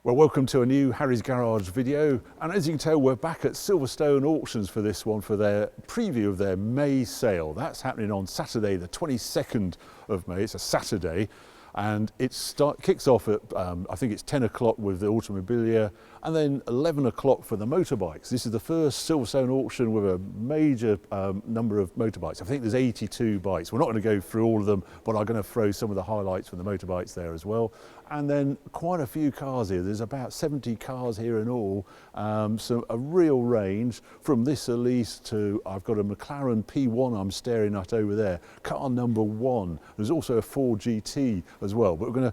Well, welcome to a new Harry's Garage video, and as you can tell, we're back at Silverstone Auctions for this one, for their preview of their May sale. That's happening on Saturday the 22nd of May. It's a Saturday, and it kicks off at I think it's 10 o'clock with the automobilia, and then 11 o'clock for the motorbikes. This is the first Silverstone auction with a major number of motorbikes. I think there's 82 bikes. We're not going to go through all of them, but I'm going to throw some of the highlights from the motorbikes there as well. And then quite a few cars here. There's about 70 cars here in all. So a real range from this Elise to, I've got a McLaren P1 I'm staring at over there, car number 1. There's also a Ford GT as well, but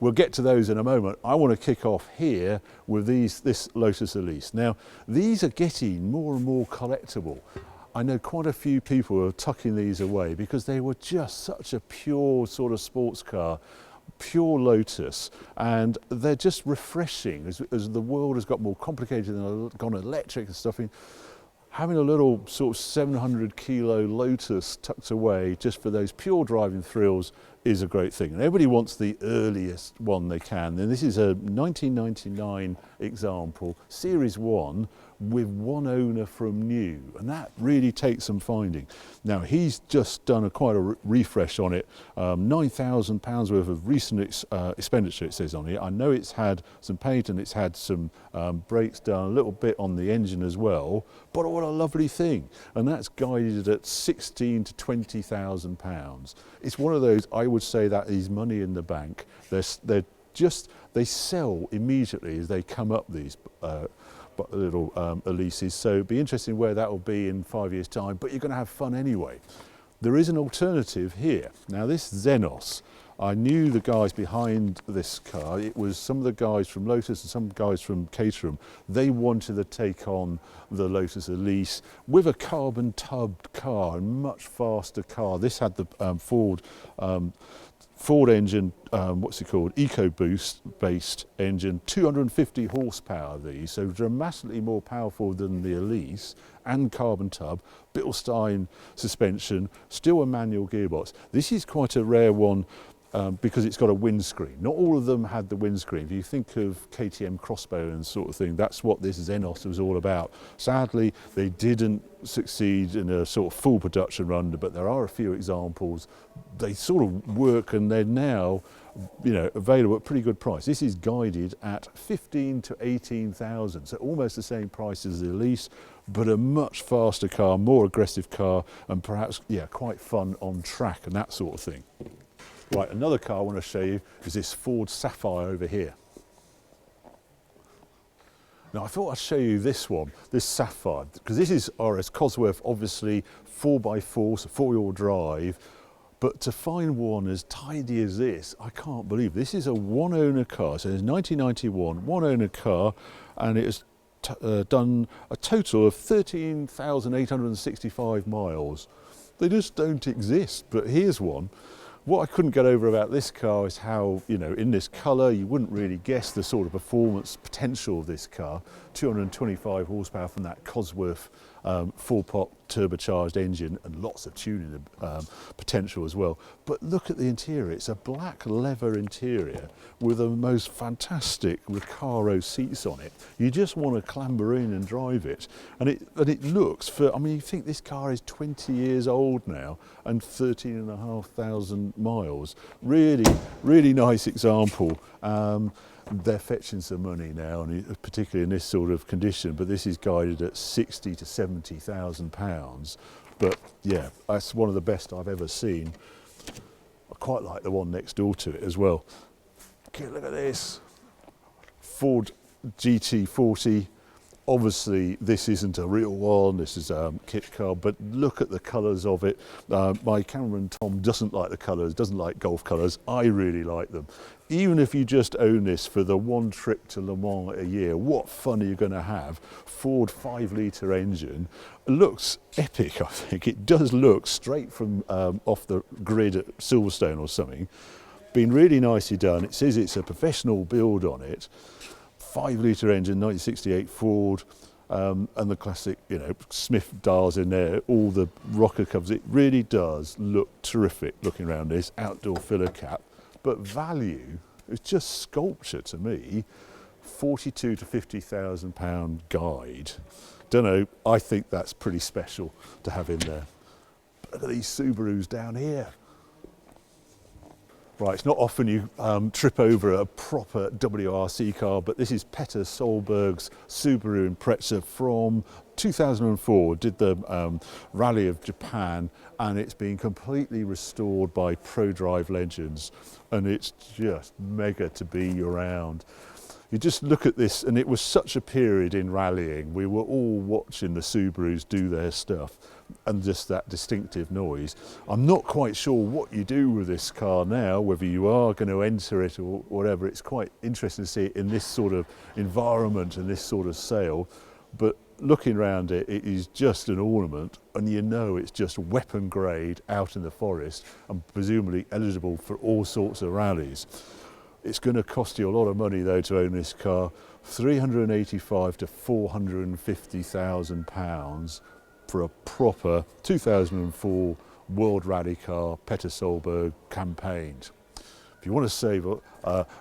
we'll get to those in a moment. I want to kick off here with this Lotus Elise. Now, these are getting more and more collectible. I know quite a few people are tucking these away because they were just such a pure sort of sports car, pure Lotus, and they're just refreshing as the world has got more complicated and gone electric and stuff. Having a little sort of 700 kilo Lotus tucked away just for those pure driving thrills is a great thing. And everybody wants the earliest one they can. And this is a 1999 example, Series 1, with one owner from new, and that really takes some finding. Now, he's just done quite a refresh on it, £9,000 worth of recent expenditure, it says on it. I know it's had some paint and it's had some brakes done, a little bit on the engine as well, but what a lovely thing. And that's guided at £16,000 to £20,000. It's one of those, I would say, that is money in the bank. They sell immediately as they come up, these little Elises, so it'd be interesting where that will be in 5 years' time, but you're going to have fun anyway. There is an alternative here. Now, this Xenos, I knew the guys behind this car. It was some of the guys from Lotus and some guys from Caterham. They wanted to take on the Lotus Elise with a carbon tubbed car, a much faster car. This had the Ford engine, what's it called, EcoBoost based engine, 250 horsepower these, so dramatically more powerful than the Elise, and carbon tub, Bilstein suspension, still a manual gearbox. This is quite a rare one because it's got a windscreen. Not all of them had the windscreen. If you think of KTM Crossbow sort of thing, that's what this Xenos was all about. Sadly, they didn't succeed in a sort of full production run, but there are a few examples. They sort of work, and they're now, available at pretty good price. This is guided at 15 to 18,000, so almost the same price as the Elise, but a much faster car, more aggressive car, and perhaps, quite fun on track and that sort of thing. Right, another car I want to show you is this Ford Sapphire over here. Now, I thought I'd show you this one, this Sapphire, because this is RS Cosworth, obviously 4x4, so 4-wheel drive, but to find one as tidy as this, I can't believe. This is a one-owner car, so it's 1991, one-owner car, and it has done a total of 13,865 miles. They just don't exist, but here's one. What I couldn't get over about this car is how, in this colour, you wouldn't really guess the sort of performance potential of this car. 225 horsepower from that Cosworth 4-pot turbocharged engine, and lots of tuning potential as well. But look at the interior. It's a black leather interior with the most fantastic Recaro seats on it. You just want to clamber in and drive it. And it looks, you think this car is 20 years old now and 13,500 miles. Really, really nice example. They're fetching some money now, and particularly in this sort of condition, but this is guided at 60 to 70,000 pounds. But yeah, that's one of the best I've ever seen. I quite like the one next door to it as well. Okay, look at this. Ford GT40. Obviously, this isn't a real one, this is a kit car, but look at the colours of it. My cameraman Tom doesn't like the colours, doesn't like golf colours. I really like them. Even if you just own this for the one trip to Le Mans a year, what fun are you going to have? Ford 5-litre engine. It looks epic, I think. It does look straight from off the grid at Silverstone or something. Been really nicely done. It says it's a professional build on it. 5-litre engine, 1968 Ford, and the classic, Smith dials in there, all the rocker covers. It really does look terrific looking around this outdoor filler cap, but value is just sculpture to me. 42 to 50,000 pound guide. Don't know, I think that's pretty special to have in there. Look at these Subarus down here. Right, it's not often you trip over a proper WRC car, but this is Petter Solberg's Subaru Impreza from 2004. Did the Rally of Japan, and it's been completely restored by ProDrive Legends, and it's just mega to be around. You just look at this, and it was such a period in rallying. We were all watching the Subarus do their stuff, and just that distinctive noise. I'm not quite sure what you do with this car now, whether you are going to enter it or whatever. It's quite interesting to see it in this sort of environment and this sort of sale. But looking around it, it is just an ornament, and you know it's just weapon grade out in the forest and presumably eligible for all sorts of rallies. It's going to cost you a lot of money though to own this car, 385 to 450,000 pounds for a proper 2004 World Rally car, Petter Solberg campaigned. If you want to save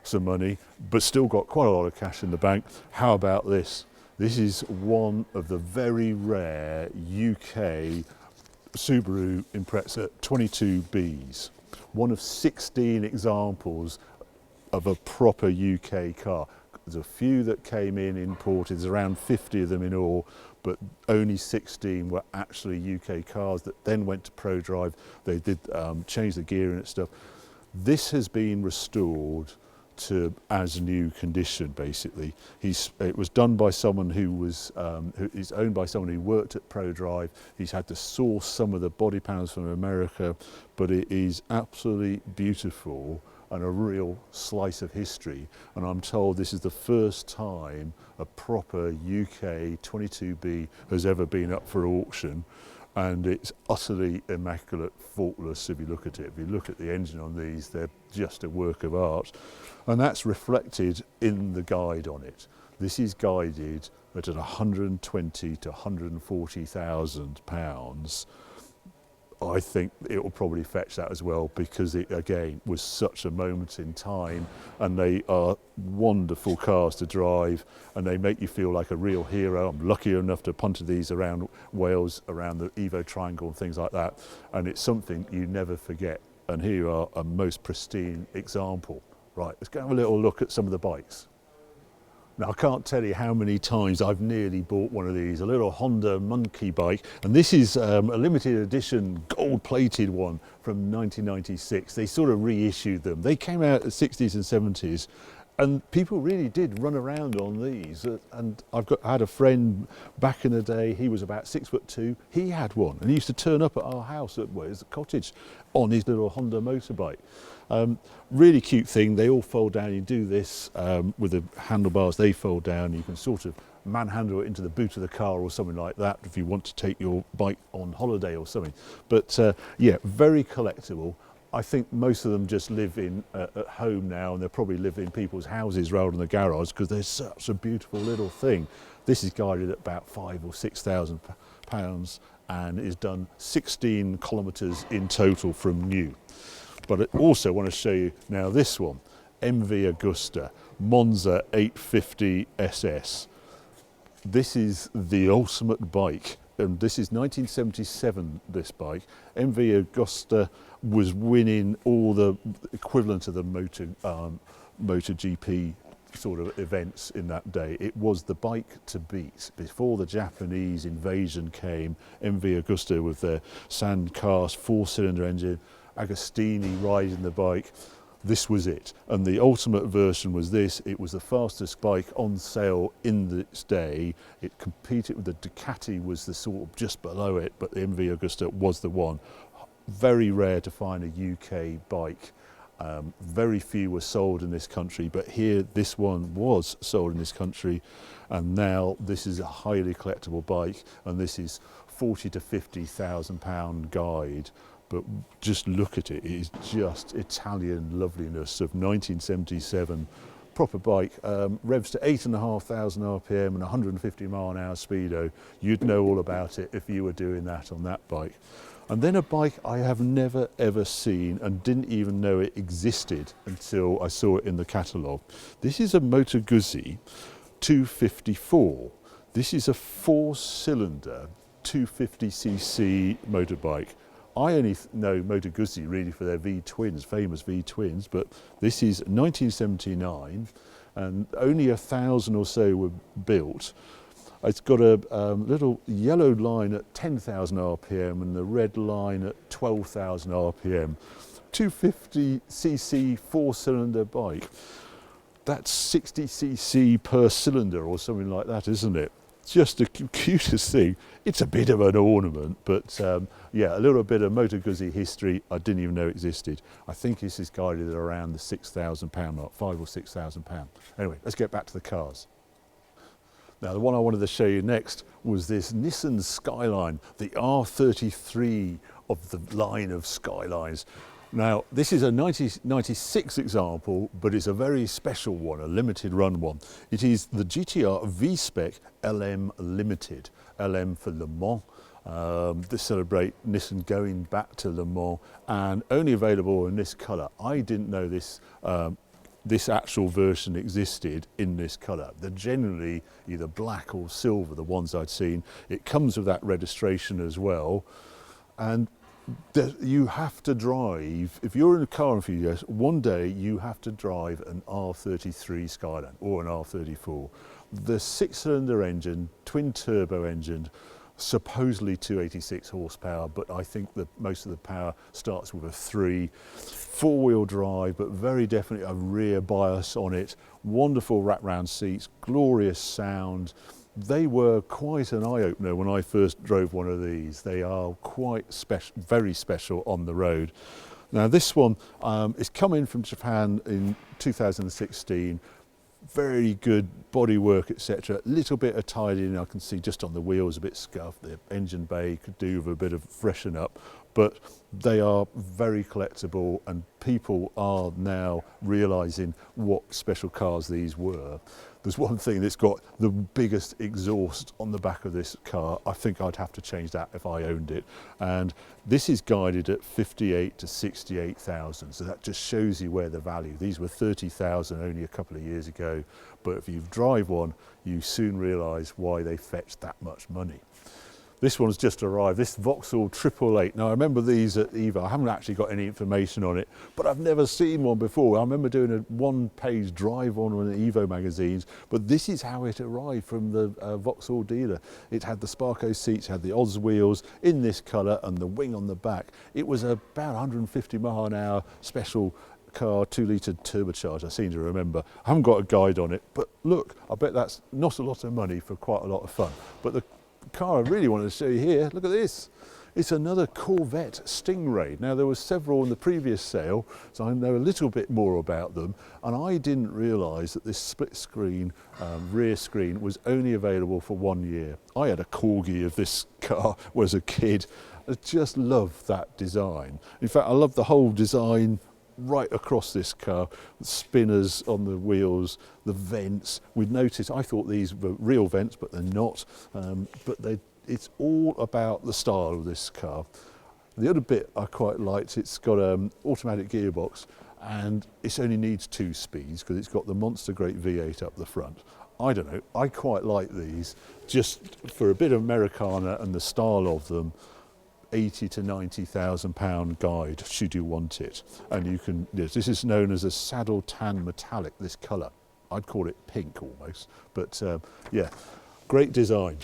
some money but still got quite a lot of cash in the bank, how about this? This is one of the very rare UK Subaru Impreza 22Bs, one of 16 examples of a proper UK car. There's a few that came in imported, there's around 50 of them in all, but only 16 were actually UK cars that then went to ProDrive. They did change the gearing and stuff. This has been restored to as new condition, basically. It was done by someone who is owned by someone who worked at ProDrive. He's had to source some of the body panels from America, but it is absolutely beautiful and a real slice of history. And I'm told this is the first time a proper UK 22B has ever been up for auction, and it's utterly immaculate, faultless if you look at it. If you look at the engine on these, they're just a work of art, and that's reflected in the guide on it. This is guided at 120 to 140,000 pounds. I think it will probably fetch that as well, because it again was such a moment in time, and they are wonderful cars to drive, and they make you feel like a real hero. I'm lucky enough to punt these around Wales, around the Evo Triangle and things like that, and it's something you never forget. And here you are, a most pristine example. Right, let's go have a little look at some of the bikes. Now, I can't tell you how many times I've nearly bought one of these, a little Honda monkey bike. And this is a limited edition gold-plated one from 1996. They sort of reissued them. They came out in the 60s and 70s, and people really did run around on these. And I had a friend back in the day, he was about 6'2". He had one, and he used to turn up at our house at the cottage on his little Honda motorbike. Really cute thing. They all fold down. You do this with the handlebars, they fold down. You can sort of manhandle it into the boot of the car or something like that if you want to take your bike on holiday or something. But yeah, very collectible. I think most of them just live in at home now, and they'll probably live in people's houses rather than the garage, because they're such a beautiful little thing. This is guided at about 5,000 or 6,000 pounds and is done 16 kilometres in total from new. But I also want to show you now this one, MV Agusta, Monza 850 SS. This is the ultimate bike, and this is 1977, this bike. MV Agusta was winning all the equivalent of the MotoGP sort of events in that day. It was the bike to beat. Before the Japanese invasion came, MV Agusta with their sand cast 4-cylinder engine, Agostini riding the bike, this was it. And the ultimate version was this. It was the fastest bike on sale in its day. It competed with the Ducati, was the sort of just below it, but the MV Agusta was the one. Very rare to find a UK bike. Very few were sold in this country, but here this one was sold in this country, and now this is a highly collectible bike, and this is 40 to 50,000 pound guide. But just look at it, it is just Italian loveliness of 1977. Proper bike, revs to 8,500 RPM and 150 mile an hour speedo. You'd know all about it if you were doing that on that bike. And then a bike I have never ever seen and didn't even know it existed until I saw it in the catalogue. This is a Moto Guzzi 254. This is a 4-cylinder 250cc motorbike. I only know Moto Guzzi really for their V-twins, famous V-twins, but this is 1979 and only 1,000 or so were built. It's got a little yellow line at 10,000 RPM and the red line at 12,000 RPM. 250cc 4-cylinder bike. That's 60cc per cylinder or something like that, isn't it? Just the cutest thing. It's a bit of an ornament, but yeah, a little bit of Moto Guzzi history I didn't even know existed. I think this is guided at around the £6,000 mark, £5,000 or £6,000. Anyway, let's get back to the cars. Now, the one I wanted to show you next was this Nissan Skyline, the R33 of the line of Skylines. Now, this is a 1996 example, but it's a very special one, a limited run one. It is the GTR V-Spec LM Limited, LM for Le Mans. To celebrate Nissan going back to Le Mans, and only available in this colour. I didn't know this this actual version existed in this colour. They're generally either black or silver, the ones I'd seen. It comes with that registration as well. And you have to drive, if you're in a car enthusiast, one day you have to drive an R33 Skyline or an R34. The 6-cylinder engine, twin turbo engine, supposedly 286 horsepower, but I think that most of the power starts with a 3. 4-wheel drive, but very definitely a rear bias on it. Wonderful wrap-round seats, glorious sound. They were quite an eye-opener when I first drove one of these. They are quite special, very special on the road. Now this one is coming from Japan in 2016. Very good bodywork, etc. A little bit of tidying, I can see just on the wheels, a bit scuffed. The engine bay could do with a bit of freshen up, but they are very collectible, and people are now realising what special cars these were. There's one thing that's got the biggest exhaust on the back of this car. I think I'd have to change that if I owned it. And this is guided at 58 to 68,000. So that just shows you where the value. These were 30,000 only a couple of years ago. But if you drive one, you soon realise why they fetch that much money. This one's just arrived, this Vauxhall 888. Now I remember these at EVA, I haven't actually got any information on it, but I've never seen one before. I remember doing a 1-page drive on one of the EVO magazines, but this is how it arrived from the Vauxhall dealer. It had the Sparco seats, had the Oz wheels in this colour and the wing on the back. It was about 150 mile an hour special car, 2-litre turbocharged, I seem to remember. I haven't got a guide on it, but look, I bet that's not a lot of money for quite a lot of fun. But the car I really wanted to show you here, look at this. It's another Corvette Stingray. Now there were several in the previous sale, so I know a little bit more about them, and I didn't realise that this split screen rear screen was only available for 1 year. I had a Corgi of this car as a kid. I just love that design. In fact, I love the whole design right across this car, the spinners on the wheels, the vents. We'd noticed, I thought these were real vents, but they're not. It's all about the style of this car. The other bit I quite liked, it's got an automatic gearbox, and it only needs 2 speeds because it's got the monster great V8 up the front. I don't know, I quite like these, just for a bit of Americana and the style of them. 80 to 90,000 pound guide should you want it. And you can, this is known as a saddle tan metallic, this colour. I'd call it pink almost, but yeah, great design.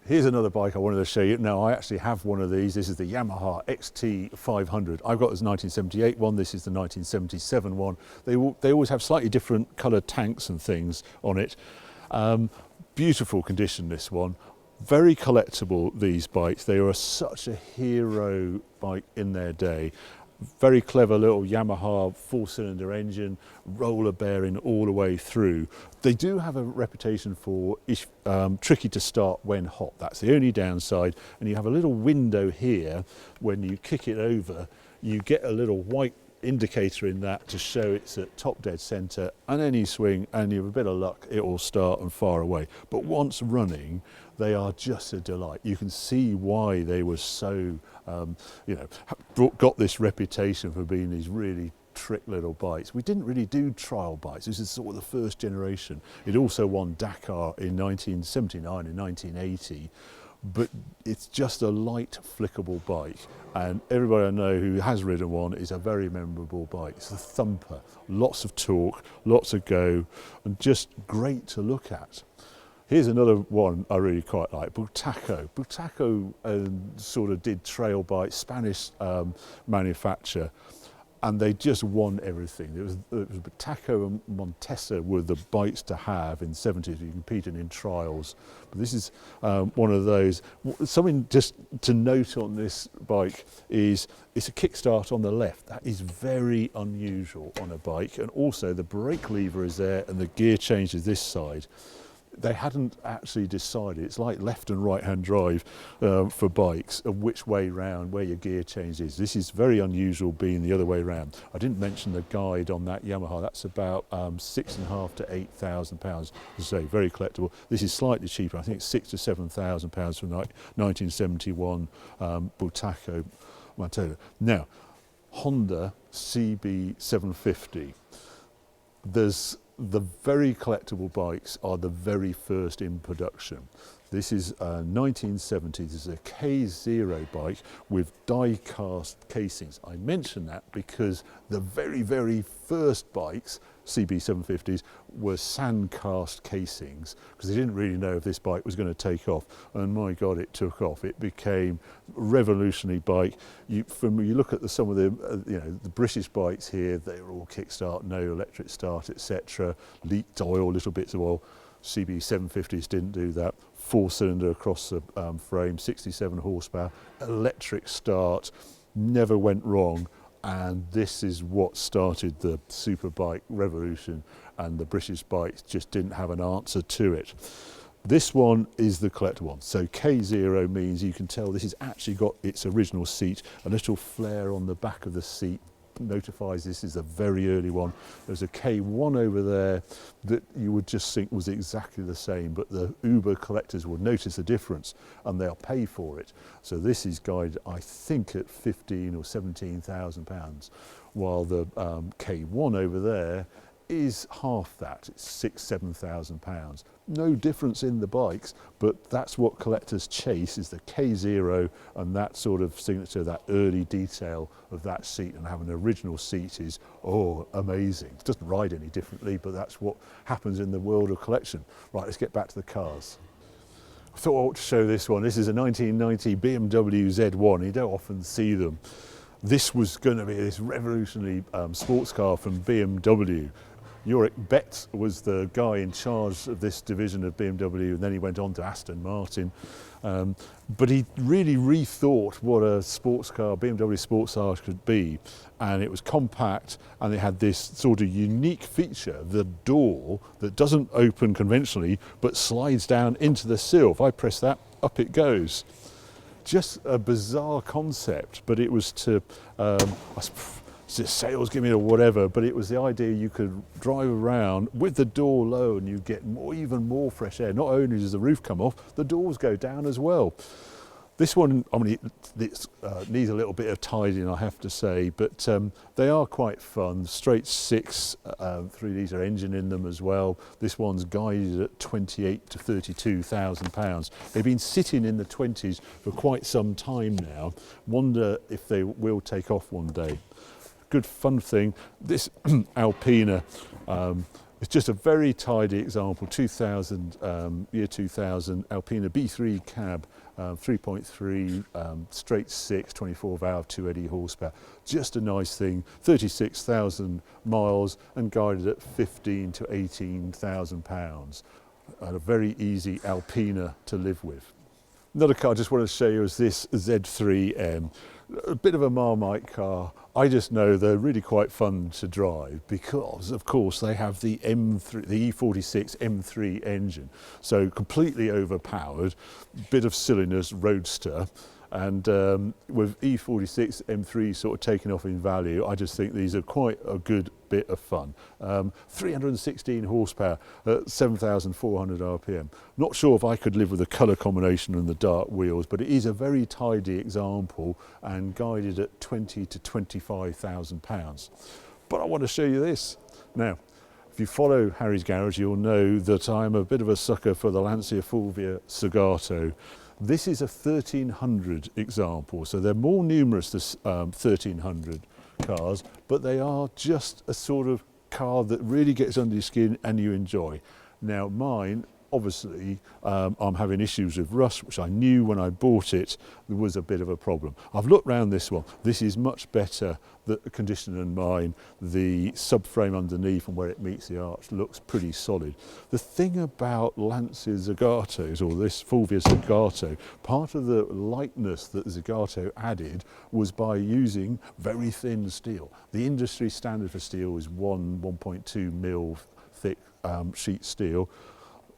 Here's another bike I wanted to show you. Now I actually have one of these. This is the Yamaha XT500. I've got this 1978 one, this is the 1977 one. They always have slightly different coloured tanks and things on it. Beautiful condition, this one. Very collectible, these bikes. They were such a hero bike in their day. Very clever little Yamaha 4-cylinder engine, roller bearing all the way through. They do have a reputation for tricky to start when hot. That's the only downside. And you have a little window here. When you kick it over, you get a little white indicator in that to show it's at top dead centre, and any swing and you have a bit of luck it will start and far away. But once running, they are just a delight. You can see why they were so got this reputation for being these really trick little bikes. We didn't really do trial bikes. This is sort of the first generation. It also won Dakar in 1979 and 1980. But it's just a light, flickable bike, and everybody I know who has ridden one is a very memorable bike. It's a thumper, lots of torque, lots of go, and just great to look at. Here's another one I really quite like, Bultaco. Bultaco sort of did trail bikes, Spanish manufacturer, and they just won everything. It was Bultaco and Montesa were the bikes to have in the 70s. You competed in trials. But this is one of those. Something just to note on this bike is it's a kickstart on the left. That is very unusual on a bike. And also the brake lever is there and the gear change is this side. They hadn't actually decided. It's like left and right hand drive for bikes of which way round, where your gear change is. This is very unusual being the other way round. I didn't mention the guide on that Yamaha. That's about £6,500 to £8,000. As I say, very collectible. This is slightly cheaper. I think it's £6,000 to £7,000 from 1971 Bultaco Matador. Now, Honda CB750. The very collectible bikes are the very first in production. This is 1970. This is a K0 bike with die-cast casings. I mention that because the very, very first bikes, CB750s, were sand-cast casings because they didn't really know if this bike was going to take off. And my God, it took off. It became a revolutionary bike. You look at some of the British bikes here, they were all kickstart, no electric start, etc. Leaked oil, little bits of oil. CB750s didn't do that. 4-cylinder across the frame, 67 horsepower, electric start, never went wrong, and this is what started the superbike revolution, and the British bikes just didn't have an answer to it. This one is the collector one. So K0 means you can tell this has actually got its original seat, a little flare on the back of the seat notifies this is a very early one. There's a K1 over there that you would just think was exactly the same, but the Uber collectors will notice the difference and they'll pay for it. So this is guided, I think, at £15,000 or £17,000, while the K1 over there is half that. It's £6,000–7,000. No difference in the bikes, but that's what collectors chase, is the K0 and that sort of signature, that early detail of that seat, and having an original seat is, oh, amazing. It doesn't ride any differently, but that's what happens in the world of collection. Right, let's get back to the cars. I thought I ought to show this one. This is a 1990 BMW Z1. You don't often see them. This was going to be this revolutionary sports car from BMW. Ulrich Betz was the guy in charge of this division of BMW, and then he went on to Aston Martin. But he really rethought what a sports car, BMW sports car, could be. And it was compact, and it had this sort of unique feature, the door that doesn't open conventionally, but slides down into the sill. If I press that, up it goes. Just a bizarre concept, but it was to, sales gimmick or whatever, but it was the idea you could drive around with the door low and you get even more fresh air. Not only does the roof come off, the doors go down as well. This one, I mean, it needs a little bit of tidying, I have to say, but they are quite fun. Straight six 3-litre engine in them as well. This one's guided at £28,000 to £32,000. They've been sitting in the 20s for quite some time now. Wonder if they will take off one day. Good fun thing, this Alpina is just a very tidy example. 2000, year 2000 Alpina B3 cab, 3.3 straight six, 24 valve, 280 horsepower. Just a nice thing. 36,000 miles and guided at £15,000 to £18,000. And a very easy Alpina to live with. Another car I just wanted to show you is this Z3M. A bit of a Marmite car. I just know they're really quite fun to drive because, of course, they have the M3, the E46 M3 engine. So completely overpowered, bit of silliness, roadster. And with E46 M3 sort of taking off in value, I just think these are quite a good bit of fun. 316 horsepower at 7,400 RPM. Not sure if I could live with the colour combination and the dark wheels, but it is a very tidy example and guided at 20 to 25,000 pounds. But I want to show you this. Now, if you follow Harry's Garage, you'll know that I'm a bit of a sucker for the Lancia Fulvia Zagato. This is a 1300 example, so they're more numerous than 1300 cars, but they are just a sort of car that really gets under your skin and you enjoy. Now mine, obviously, I'm having issues with rust, which I knew when I bought it there was a bit of a problem. I've looked round this one. This is much better the condition than mine. The subframe underneath and where it meets the arch looks pretty solid. The thing about Lancia Zagatos, or this Fulvia Zagato, part of the lightness that Zagato added was by using very thin steel. The industry standard for steel is 1.2 mil thick sheet steel.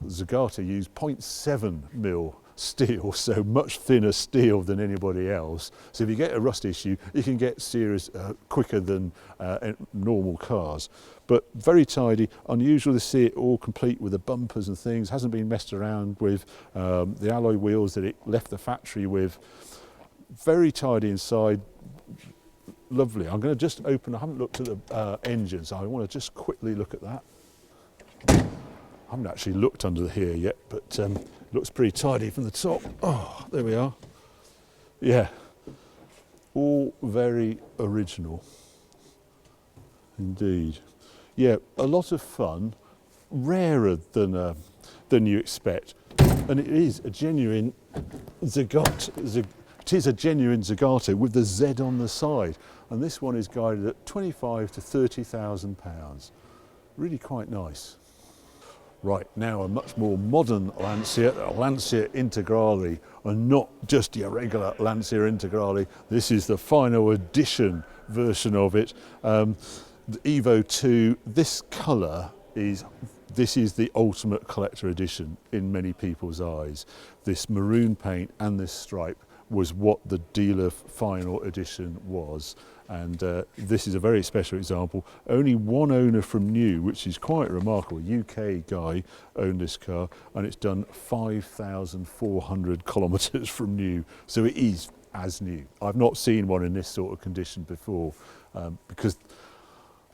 Zagato used 0.7 mil steel, so much thinner steel than anybody else. So if you get a rust issue, you can get serious quicker than normal cars. But very tidy, unusual to see it all complete with the bumpers and things. Hasn't been messed around with the alloy wheels that it left the factory with. Very tidy inside. Lovely. I'm going to just open, I haven't looked at the engine, so I want to just quickly look at that. I haven't actually looked under here yet, but looks pretty tidy from the top. Oh, there we are. Yeah, all very original indeed. Yeah, a lot of fun, rarer than you expect, and it is a genuine Zagato. It is a genuine Zagato with the Z on the side, and this one is guided at 25 to 30,000 pounds. Really quite nice. Right, now a much more modern Lancia, a Lancia Integrale, and not just your regular Lancia Integrale. This is the final edition version of it. The Evo 2, this colour is the ultimate collector edition in many people's eyes. This maroon paint and this stripe was what the dealer final edition was, and this is a very special example. Only one owner from new, which is quite remarkable. A UK guy owned this car, and it's done 5,400 kilometres from new, so it is as new. I've not seen one in this sort of condition before, because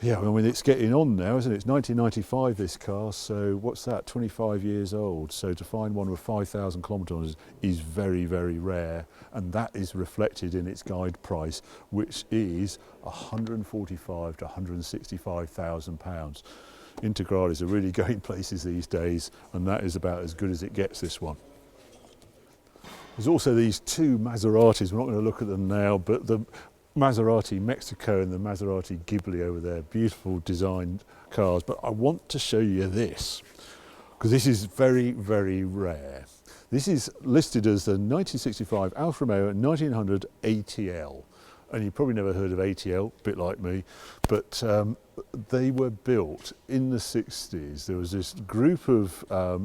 yeah, I mean, it's getting on now, isn't it? It's 1995, this car, so what's that, 25 years old. So to find one with 5,000 kilometres is very, very rare, and that is reflected in its guide price, which is 145 to 165,000 pounds. Integrales are really going places these days, and that is about as good as it gets, this one. There's also these two Maseratis. We're not going to look at them now, but the Maserati Mexico and the Maserati Ghibli over there, beautiful designed cars. But I want to show you this, because this is very, very rare. This is listed as the 1965 Alfa Romeo 1900 ATL. And you probably never heard of ATL, a bit like me, but they were built in the 60s. There was this group of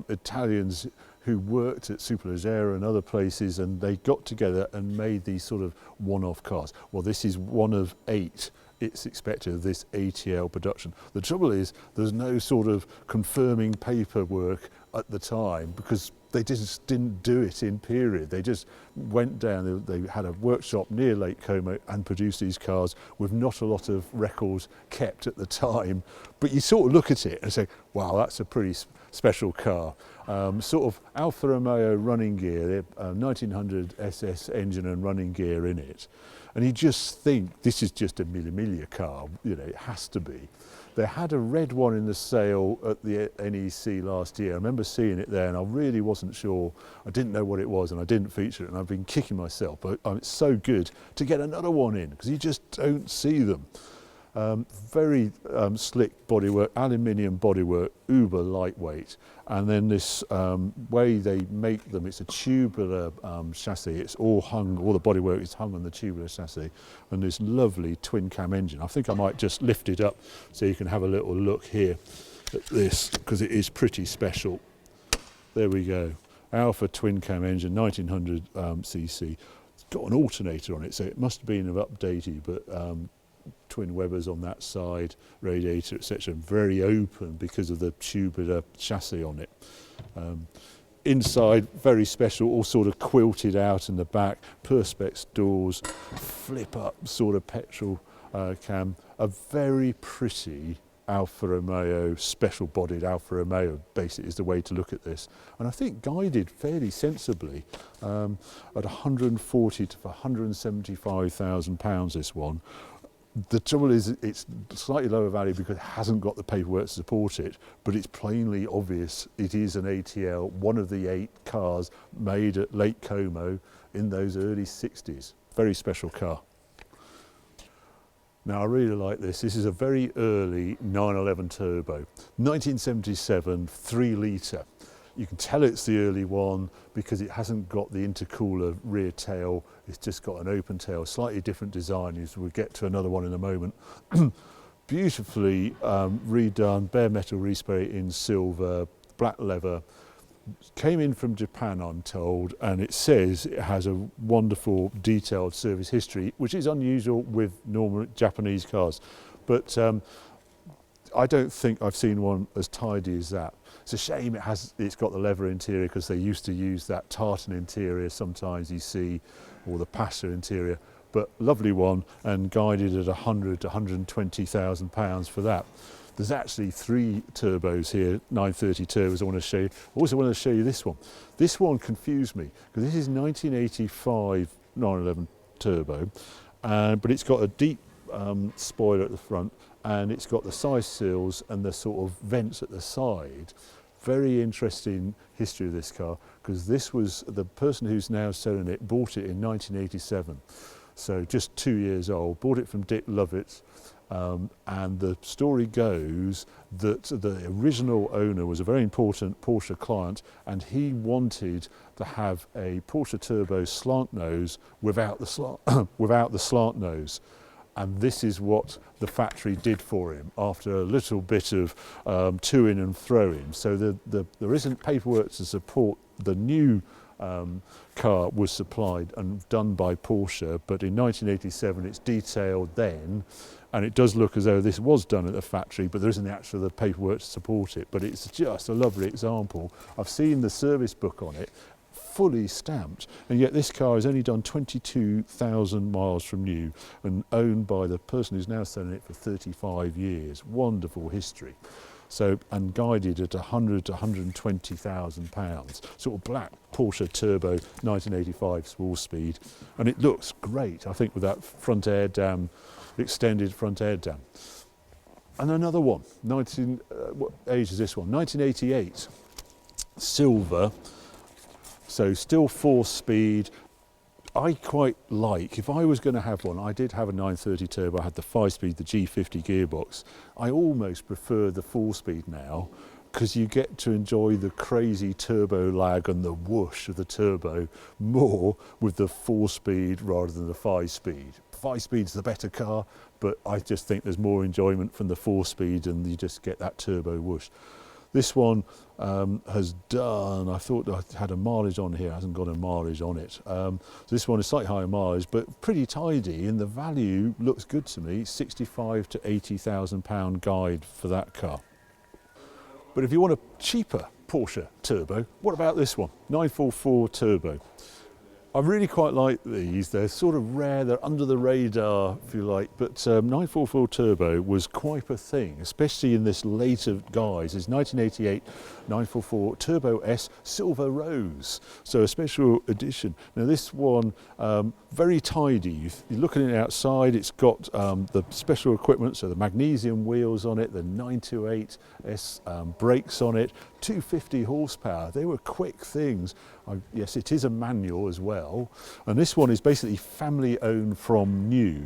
Italians who worked at Superleggera and other places, and they got together and made these sort of one-off cars. Well, this is one of 8 it's expected of this ATL production. The trouble is there's no sort of confirming paperwork at the time, because they just didn't do it in period. They just went down, they had a workshop near Lake Como and produced these cars with not a lot of records kept at the time. But you sort of look at it and say, wow, that's a pretty special car. Sort of Alfa Romeo running gear, 1900 SS engine and running gear in it. And you just think, this is just a Mille Miglia car, you know, it has to be. They had a red one in the sale at the NEC last year. I remember seeing it there, and I really wasn't sure. I didn't know what it was, and I didn't feature it, and I've been kicking myself. But it's so good to get another one in, because you just don't see them. Very slick bodywork, aluminium bodywork, uber lightweight, and then this way they make them, it's a tubular chassis. It's all hung, all the bodywork is hung on the tubular chassis, and this lovely twin cam engine. I think I might just lift it up so you can have a little look here at this, because it is pretty special. There we go, Alfa twin cam engine, 1900 cc. got an alternator on it, so it must have been updated, but twin Webers on that side, radiator, etc. Very open because of the tubular chassis on it. Inside, very special, all sort of quilted out in the back, perspex doors, flip up sort of petrol cam, a very pretty Alfa Romeo, special bodied Alfa Romeo basically is the way to look at this, and I think guided fairly sensibly at 140 to 175,000 pounds. This one. The trouble is it's slightly lower value because it hasn't got the paperwork to support it, but it's plainly obvious it is an ATL, one of the 8 cars made at Lake Como in those early 60s. Very special car. Now I really like this. This is a very early 911 turbo, 1977, 3 litre. You can tell it's the early one because it hasn't got the intercooler rear tail. It's just got an open tail, slightly different design. As we'll get to another one in a moment. Beautifully redone, bare metal respray in silver, black leather. Came in from Japan, I'm told, and it says it has a wonderful detailed service history, which is unusual with normal Japanese cars. But I don't think I've seen one as tidy as that. It's a shame it's got the leather interior because they used to use that tartan interior sometimes you see, or the passenger interior. But lovely one, and guided at 100 to 120,000 pounds for that. There's actually 3 turbos here, 930 turbos I want to show you. I also want to show you this one. This one confused me because this is 1985 911 turbo, but it's got a deep spoiler at the front, and it's got the side sills and the sort of vents at the side. Very interesting history of this car because this was the person who's now selling it bought it in 1987, so just 2 years old. Bought it from Dick Lovett. And the story goes that the original owner was a very important Porsche client, and he wanted to have a Porsche turbo slant nose without the slant nose. And this is what the factory did for him after a little bit of to-in and throw-in. So there isn't paperwork to support the new car was supplied and done by Porsche, but in 1987 it's detailed then, and it does look as though this was done at the factory, but there isn't actually the paperwork to support it. But it's just a lovely example. I've seen the service book on it, fully stamped, and yet this car has only done 22,000 miles from new and owned by the person who's now selling it for 35 years. Wonderful history. So, and guided at 100 to 120,000 pounds. Sort of black Porsche turbo, 1985 small speed, and it looks great, I think, with that front air dam, extended front air dam. And another one, what age is this one? 1988, silver, so still 4-speed. I quite like, if I was going to have one, I did have a 930 turbo, I had the 5-speed, the G50 gearbox. I almost prefer the 4-speed now because you get to enjoy the crazy turbo lag and the whoosh of the turbo more with the 4-speed rather than the 5-speed. 5-speed's the better car, but I just think there's more enjoyment from the 4-speed and you just get that turbo whoosh. This one has done, I thought I had a mileage on here, hasn't got a mileage on it. So this one is slightly higher mileage, but pretty tidy, and the value looks good to me, 65 to 80,000 pound guide for that car. But if you want a cheaper Porsche turbo, what about this one? 944 turbo. I really quite like these. They're sort of rare, they're under the radar, if you like, but 944 Turbo was quite a thing, especially in this later guise. It's 1988 944 Turbo S Silver Rose, so a special edition. Now this one, very tidy. You're looking at it outside, it's got the special equipment, so the magnesium wheels on it, the 928S brakes on it, 250 horsepower. They were quick things. Yes, it is a manual as well, and this one is basically family owned from new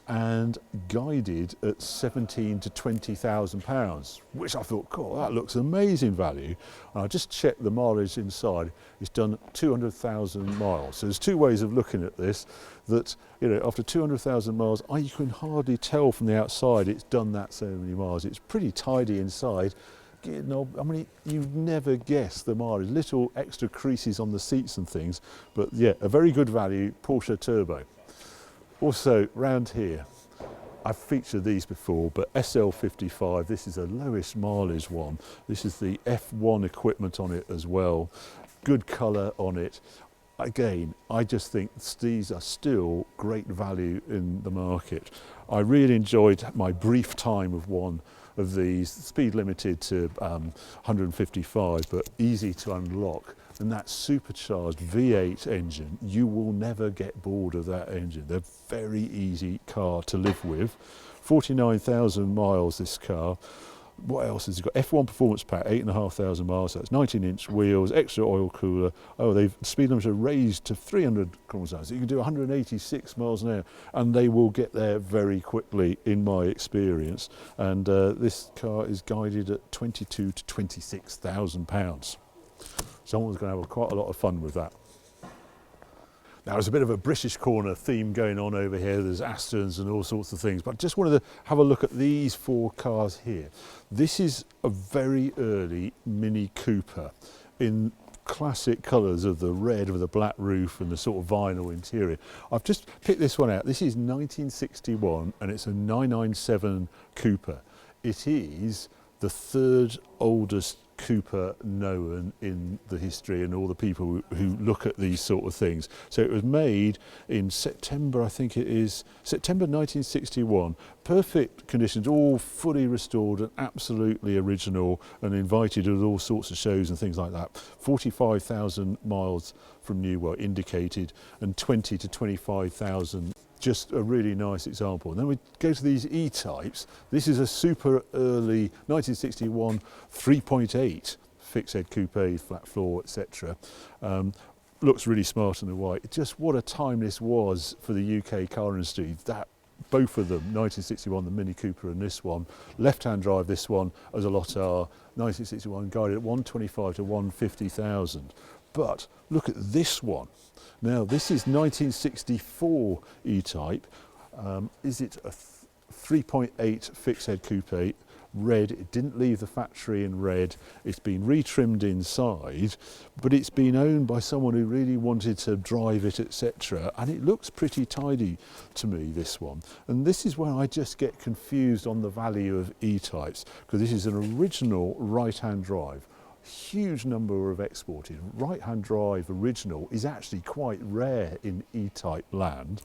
and guided at 17 to 20,000 pounds, which I thought, cool, that looks amazing value. And I just checked the mileage inside. It's done 200,000 miles. So there's two ways of looking at this. That, you know, after 200,000 miles, you can hardly tell from the outside it's done that so many miles. It's pretty tidy inside. gear knob. I mean, you never guess the mileage. Little extra creases on the seats and things, but yeah, a very good value Porsche Turbo. Also, round here, I've featured these before, but SL55, this is a lowest mileage one. This is the F1 equipment on it as well. Good colour on it. Again, I just think these are still great value in the market. I really enjoyed my brief time of one of these, speed limited to 155, but easy to unlock. And that supercharged V8 engine, you will never get bored of that engine. They're a very easy car to live with. 49,000 miles this car. What else has it got? F1 performance pack, 8,500 miles. That's 19-inch wheels, extra oil cooler. Oh, they've speed limits are raised to 300 kilometers an hour. So you can do 186 miles an hour, and they will get there very quickly, in my experience. And this car is guided at 22 to 26,000 pounds. Someone's going to have quite a lot of fun with that. Now, there's a bit of a British corner theme going on over here. There's Astras and all sorts of things, but just wanted to have a look at these four cars here. This is a very early Mini Cooper in classic colours of the red with the black roof and the sort of vinyl interior. I've just picked this one out. This is 1961 and it's a 997 Cooper. It is the third oldest Cooper known in the history, and all the people who look at these sort of things. So it was made in September, I think it is, September 1961. Perfect conditions, all fully restored and absolutely original, and invited to all sorts of shows and things like that. 45,000 miles from new, well, indicated, and 20 to 25,000. Just a really nice example. And then we go to these E-types. This is a super early 1961 3.8 fixed head coupe, flat floor, etc. Looks really smart in the white. Just what a time this was for the UK car industry. That both of them, 1961, the Mini Cooper and this one, left-hand drive this one, as a lot are, 1961 guided at 125 to 150,000. But look at this one. Now, this is 1964 E-Type. Is it a 3.8 fixed head coupe, red? It didn't leave the factory in red. It's been retrimmed inside, but it's been owned by someone who really wanted to drive it, etc. And it looks pretty tidy to me, this one. And this is where I just get confused on the value of E-Types, because this is an original right-hand drive. Huge number of exported. Right-hand drive original is actually quite rare in E-Type land.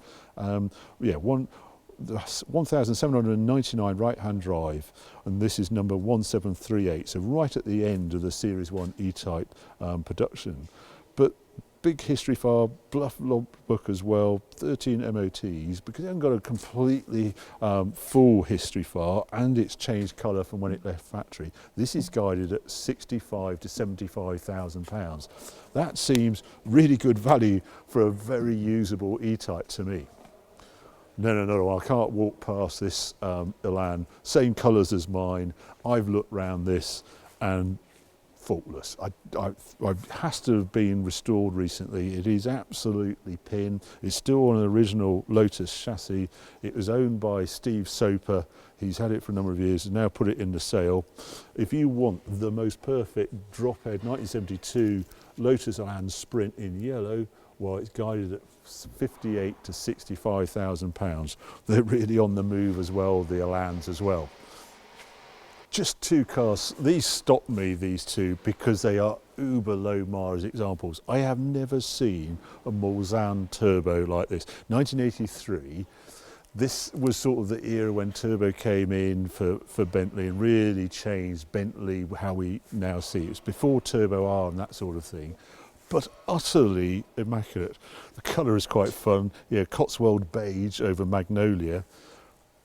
Yeah, 1,799 right-hand drive, and this is number 1738, so right at the end of the Series 1 E-Type production. But big history file, bluff logbook as well, 13 MOTs, because it hasn't got a completely full history file, and it's changed colour from when it left factory. This is guided at 65 to 75,000 pounds. That seems really good value for a very usable E-Type to me. No, I can't walk past this Elan. Same colours as mine. I've looked round this and faultless. It has to have been restored recently. It is absolutely pin. It's still on an original Lotus chassis. It was owned by Steve Soper. He's had it for a number of years and now put it into sale. If you want the most perfect drop-head 1972 Lotus Elan Sprint in yellow, well, it's guided at 58 to 65,000 pounds. They're really on the move as well, the Elans as well. Just two cars, these stop me, these two, because they are uber low mileage examples. I have never seen a Mulsanne turbo like this. 1983, this was sort of the era when turbo came in for Bentley and really changed Bentley, how we now see it. It was before Turbo R and that sort of thing, but utterly immaculate. The colour is quite fun, yeah, Cotswold beige over magnolia.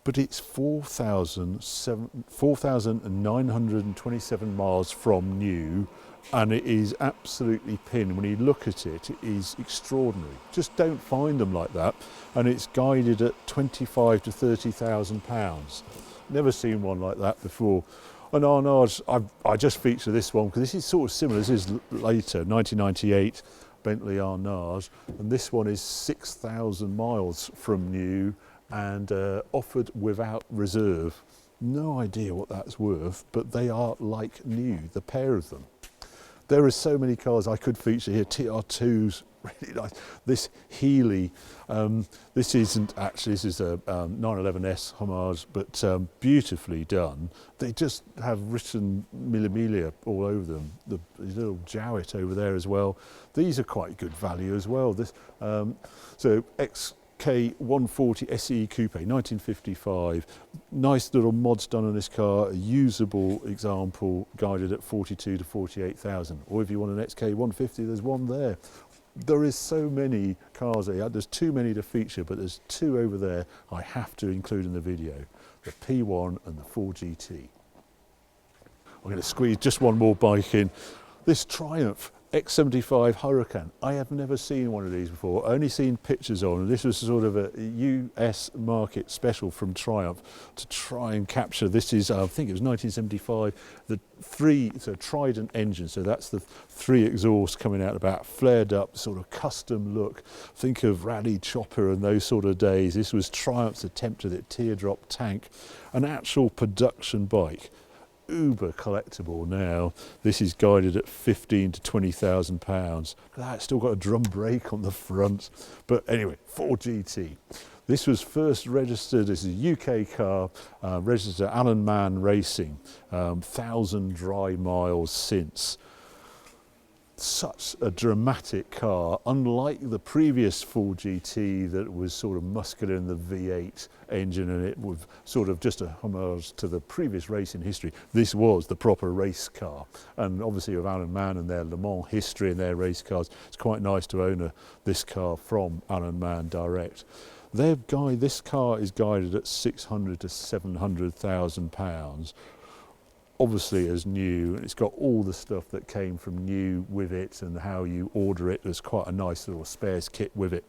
But it's 4,927 miles from new, and it is absolutely pin. When you look at it, it is extraordinary. Just don't find them like that. And it's guided at 25 to 30,000 pounds. Never seen one like that before. And Arnage, I just feature this one because this is sort of similar. This is later, 1998 Bentley Arnage, and this one is 6,000 miles from new and offered without reserve. no idea what that's worth, but they are like new, the pair of them. There are so many cars I could feature here. TR2s, really nice. This Healy, this isn't actually, this is a 911S homage, but beautifully done. They just have written Mille Miglia all over them. The little Jowett over there as well. These are quite good value as well. This, so XK140 SE Coupe, 1955. Nice little mods done on this car, a usable example, guided at 42 to 48,000. Or if you want an XK150, there's one there. There is so many cars here. There's too many to feature, but there's two over there I have to include in the video. The P1 and the 4GT. I'm going to squeeze just one more bike in. This Triumph X75 Hurricane. I have never seen one of these before, only seen pictures on. This was sort of a US market special from Triumph to try and capture. This is, I think it was 1975, it's a Trident engine, so that's the 3 exhausts coming out about, flared up, sort of custom look. Think of Rally Chopper and those sort of days. This was Triumph's attempt at it, teardrop tank, an actual production bike. Uber collectible now. This is guided at 15 to 20,000 pounds. It's still got a drum brake on the front. But anyway, 4GT. This was first registered, this is a UK car, registered at Alan Mann Racing, 1,000 dry miles since. Such a dramatic car, unlike the previous 4GT that was sort of muscular in the V8 engine, and it was sort of just a homage to the previous racing history. This was the proper race car, and obviously with Alan Mann and their Le Mans history and their race cars, it's quite nice to own this car from Alan Mann direct. This car is guided at 600 to 700,000 pounds. Obviously as new, it's got all the stuff that came from new with it and how you order it. There's quite a nice little spares kit with it.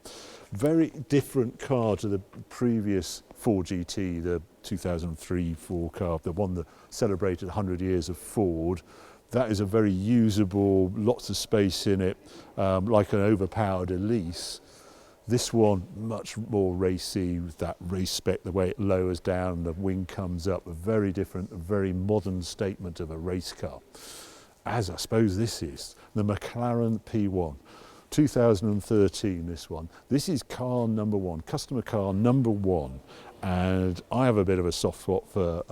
Very different car to the previous 4GT, the 2003 Ford car, the one that celebrated 100 years of Ford. That is a very usable, lots of space in it, like an overpowered Elise. This one, much more racy with that race spec, the way it lowers down and the wing comes up, a very different, a very modern statement of a race car. As I suppose this is, the McLaren P1, 2013 this one. This is car number one, customer car number one. And I have a bit of a soft spot for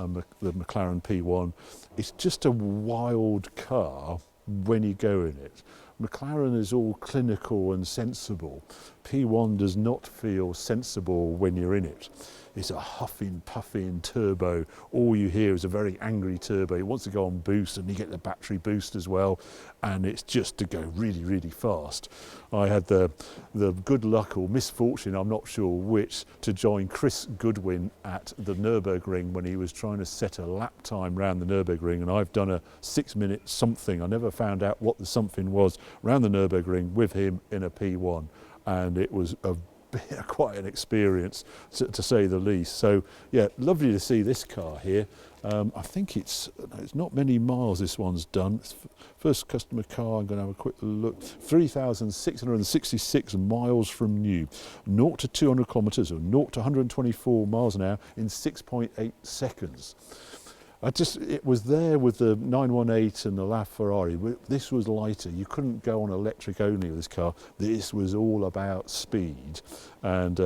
the McLaren P1. It's just a wild car when you go in it. McLaren is all clinical and sensible. P1 does not feel sensible when you're in it. It's a huffing, puffing turbo. All you hear is a very angry turbo. It wants to go on boost, and you get the battery boost as well. And it's just to go really, really fast. I had the good luck or misfortune, I'm not sure which, to join Chris Goodwin at the Nürburgring when he was trying to set a lap time around the Nürburgring. And I've done a 6-minute something. I never found out what the something was around the Nürburgring with him in a P1. And it was quite an experience, to say the least. So yeah, lovely to see this car here. I think it's not many miles this one's done. It's first customer car. I'm going to have a quick look. 3,666 miles from new. 0 to 200 kilometres, or 0 to 124 miles an hour in 6.8 seconds. It was there with the 918 and the LaFerrari. This was lighter. You couldn't go on electric only with this car. This was all about speed. And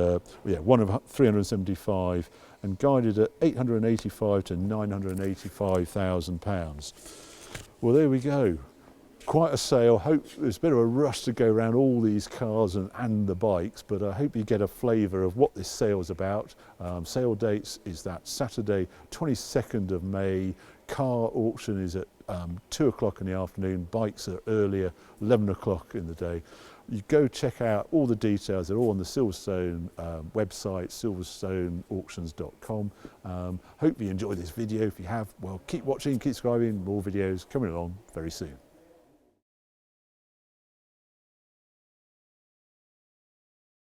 yeah, one of 375 and guided at 885 to 985,000 pounds. Well, there we go. Quite a sale. Hope there's a bit of a rush to go around all these cars and the bikes, but I hope you get a flavour of what this sale is about. Sale dates is that Saturday, 22nd of May. Car auction is at 2 o'clock in the afternoon. Bikes are earlier, 11 o'clock in the day. You go check out all the details. They're all on the Silverstone website, silverstoneauctions.com. Hope you enjoyed this video. If you have, well, keep watching, keep subscribing. More videos coming along very soon.